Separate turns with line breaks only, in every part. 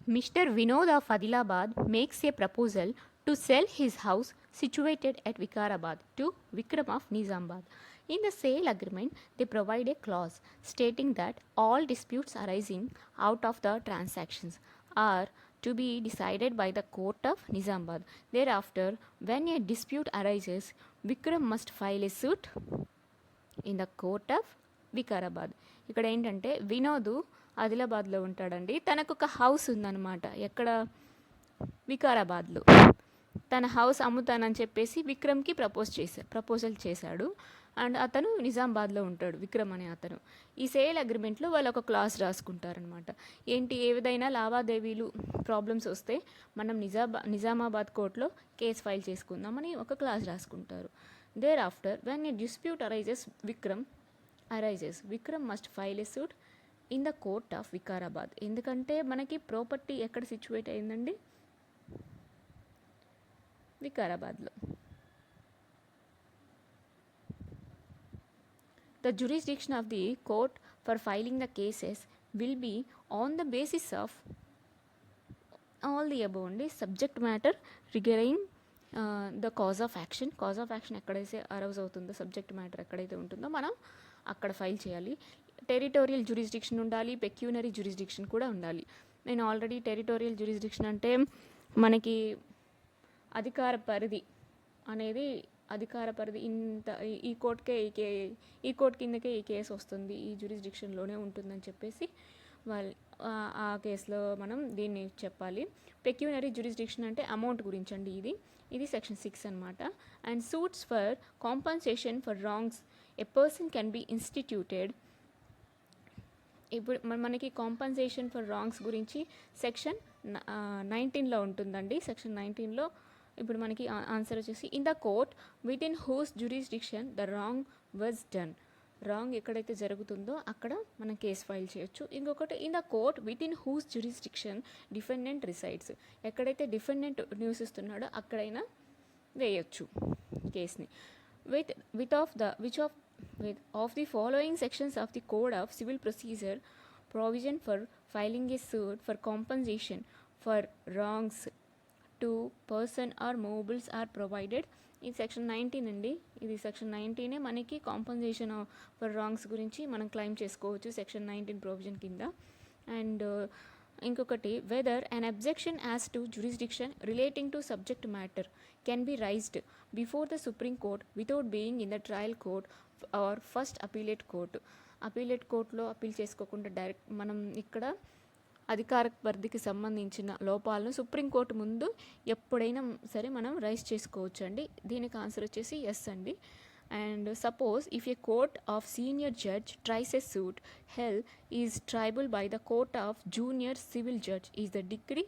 Mr. Vinod of Adilabad makes a proposal to sell his house situated at Vikarabad to Vikram of Nizamabad. In the sale agreement, they provide a clause stating that all disputes arising out of the transactions are to be decided by the court of Nizamabad. Thereafter, when a dispute arises, Vikram must file a suit in the court of Vikarabad. ఇక్కడ ఏంటంటే వినోద్ ఆదిలాబాద్లో ఉంటాడండి. తనకు ఒక house ఉందన్నమాట. ఎక్కడ? వికారాబాద్లో. తన house అమ్ముతానని చెప్పేసి విక్రమ్కి ప్రపోజల్ చేశాడు. అండ్ అతను నిజామాబాద్లో ఉంటాడు, విక్రమ్ అనే అతను. ఈ సేల్ అగ్రిమెంట్లో వాళ్ళు ఒక క్లాస్ రాసుకుంటారనమాట. ఏంటి, ఏ విధైనా లావాదేవీలు ప్రాబ్లమ్స్ వస్తే మనం నిజామాబాద్ కోర్టులో కేసు ఫైల్ చేసుకుందామని ఒక క్లాస్ రాసుకుంటారు. Thereafter, when a dispute arises, Vikram must file a suit in the court of Vikarabad. ఎందుకంటే మనకి ప్రాపర్టీ ఎక్కడ సిచ్యువేట్ అయిందండి? వికారాబాద్లో. The jurisdiction of the court for filing the cases will be on the basis of all the above అండి. Subject matter regarding the cause of action ఎక్కడైతే arise అవుతుందో, subject matter ఎక్కడైతే ఉంటుందో మనం అక్కడ ఫైల్ చేయాలి. టెరిటోరియల్ జ్యూరిస్డిక్షన్ ఉండాలి, పెక్యూనరీ jurisdiction కూడా ఉండాలి. నేను ఆల్రెడీ టెరిటోరియల్ జ్యూరిస్డిక్షన్ అంటే మనకి అధికార పరిధి అనేది ఇంత ఈ కోర్టుకే ఈ కోర్టు కిందకే ఈ కేసు వస్తుంది, ఈ జ్యూరిస్డిక్షన్లోనే ఉంటుందని చెప్పేసి ఆ కేసులో మనం దీన్ని చెప్పాలి. పెక్యూనరీ జ్యూరిస్డిక్షన్ అంటే అమౌంట్ గురించి అండి. ఇది సెక్షన్ 6 అనమాట. And suits for compensation for wrongs a person can be ఇన్స్టిట్యూటెడ్. ఇప్పుడు మనకి కాంపన్సేషన్ ఫర్ రాంగ్స్ గురించి సెక్షన్ 19లో ఉంటుందండి. సెక్షన్ 19లో ఇప్పుడు మనకి ఆన్సర్ వచ్చేసి in the court with in who's jurisdiction the wrong was done. Wrong ఎక్కడైతే జరుగుతుందో అక్కడ మనం కేసు ఫైల్ చేయొచ్చు. ఇంకొకటి in the court with in who's jurisdiction defendant resides. ఎక్కడైతే డిఫెండెంట్ నివసిస్తున్నాడో అక్కడైనా వేయొచ్చు కేసుని. With of the following sections of the code of civil procedure provision for filing a suit for compensation for wrongs to person or movables are provided. ఇది section 19 అండి. ఇది section 19 మనకి compensation for wrongs గురించి మనం claim చేసుకోవచ్చు section 19 provision కింద. And ఇంకొకటి whether an objection as to jurisdiction relating to subject matter can be raised before the supreme court without being in the trial court or first appellate court. Appellate కోర్టులో appeal చేసుకోకుండా direct మనం ఇక్కడ అధికార పరిధికి సంబంధించిన లోపాలను supreme court ముందు ఎప్పుడైనా సరే మనం రైజ్ చేసుకోవచ్చు అండి. దీనికి ఆన్సర్ వచ్చేసి ఎస్ అండి. And suppose if a court of senior judge tries a suit held is triable by the court of junior civil judge is the decree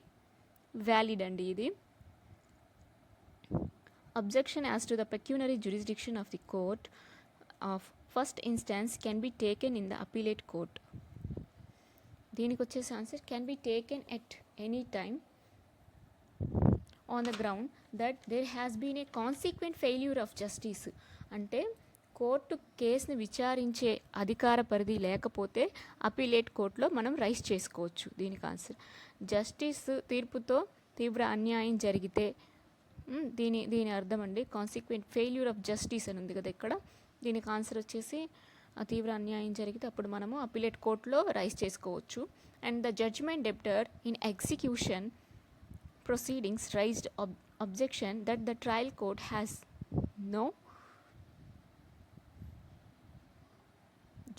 valid అండి. ఇది objection as to the pecuniary jurisdiction of the court of first instance can be taken in the appellate court. దీనికి వచ్చేసి answer can be taken at any time on the ground that there has been a consequent failure of justice. అంటే court కేసుని విచారించే అధికార పరిధి లేకపోతే appellate కోర్టులో మనం rise చేసుకోవచ్చు. దీనికి ఆన్సర్ జస్టిస్ తీర్పుతో తీవ్ర అన్యాయం జరిగితే దీని అర్థం అండి కాన్సిక్వెంట్ ఫెయిల్యూర్ ఆఫ్ జస్టిస్ అని ఉంది కదా ఇక్కడ. దీనికి ఆన్సర్ వచ్చేసి తీవ్ర అన్యాయం జరిగితే అప్పుడు మనము అపీలేట్ కోర్టులో రైజ్ చేసుకోవచ్చు. And the judgment debtor in execution proceedings raised objection that the trial court has no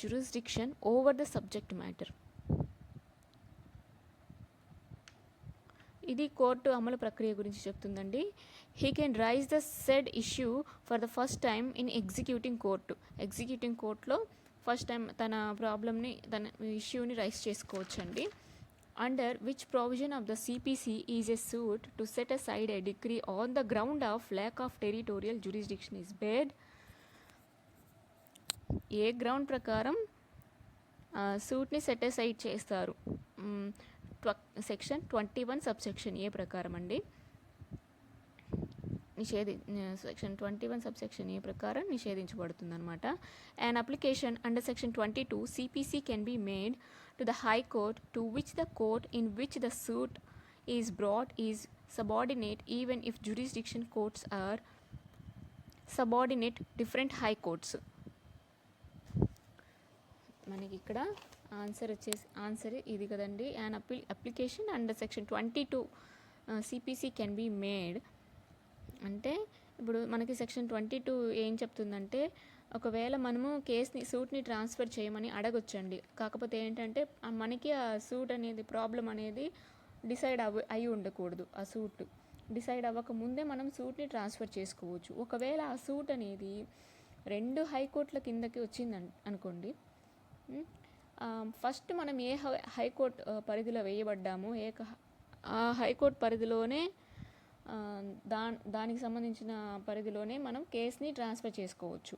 jurisdiction over the subject matter. ఇది కోర్టు అమలు ప్రక్రియ గురించి చెప్తుందండి. He can raise the said issue for the first time in executing కోర్టులో first time తన ప్రాబ్లమ్ని తన ఇష్యూని రైజ్ చేసుకోవచ్చండి. Under which provision of the CPC is a suit to set aside a decree on the ground of lack of territorial jurisdiction is barred. ఏ ground ప్రకారం సూట్ని సెట్ అసైడ్ చేస్తారు? సెక్షన్ 21 సబ్సెక్షన్ ఏ ప్రకారం అండి. సెక్షన్ 21 సబ్సెక్షన్ ఏ ప్రకారం నిషేధించబడుతుంది అనమాట. And application under section 22 CPC can be made to the high court to which the court in which the suit is brought is subordinate even if jurisdiction courts are subordinate different high courts. మనకి ఇక్కడ answer ఇది కదండి. And application under section 22 CPC can be made అంటే ఇప్పుడు మనకి section 22 ఏం చెప్తుందంటే ఒకవేళ మనము సూట్ని ట్రాన్స్ఫర్ చేయమని అడగొచ్చండి. కాకపోతే ఏంటంటే మనకి ఆ సూట్ అనేది ప్రాబ్లం అనేది డిసైడ్ అయి ఉండకూడదు. ఆ సూట్ డిసైడ్ అవ్వక ముందే మనం సూట్ని ట్రాన్స్ఫర్ చేసుకోవచ్చు. ఒకవేళ ఆ సూట్ అనేది 2 హైకోర్టుల కిందకి వచ్చింది అనుకోండి, ఫస్ట్ మనం ఏ హైకోర్టు పరిధిలో వేయబడ్డామో ఆ హైకోర్టు పరిధిలోనే దానికి సంబంధించిన పరిధిలోనే మనం కేసుని ట్రాన్స్ఫర్ చేసుకోవచ్చు.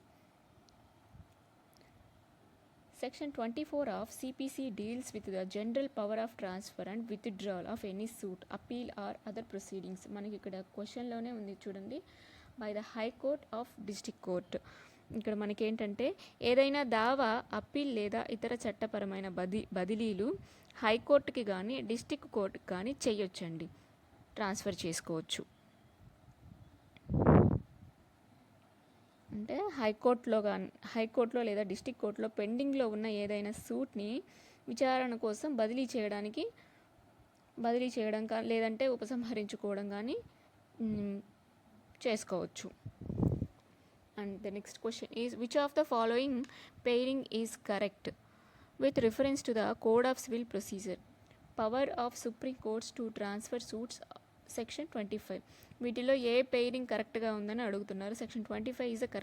Section 24 of CPC deals with the general power of transfer and withdrawal of any suit appeal or other proceedings. మనకి ఇక్కడ క్వశ్చన్లోనే ఉంది చూడండి, by the high court of district court. ఇక్కడ మనకి ఏంటంటే ఏదైనా దావా అప్పీల్ లేదా ఇతర చట్టపరమైన బదిలీలు హైకోర్టుకి కానీ డిస్ట్రిక్ట్ కోర్టుకి కానీ చేయొచ్చండి, ట్రాన్స్ఫర్ చేసుకోవచ్చు. అంటే హైకోర్టులో లేదా డిస్ట్రిక్ట్ కోర్టులో పెండింగ్లో ఉన్న ఏదైనా సూట్ని విచారణ కోసం బదిలీ చేయడం లేదంటే ఉపసంహరించుకోవడం కానీ చేసుకోవచ్చు. And the next question is, which of the following pairing is correct with reference to the Code of Civil Procedure? Power of Supreme Courts to transfer suits, section 25. వీటిలో ఏ పెయిరింగ్ కరెక్ట్గా ఉందని అడుగుతున్నారు. Section 25 is the correct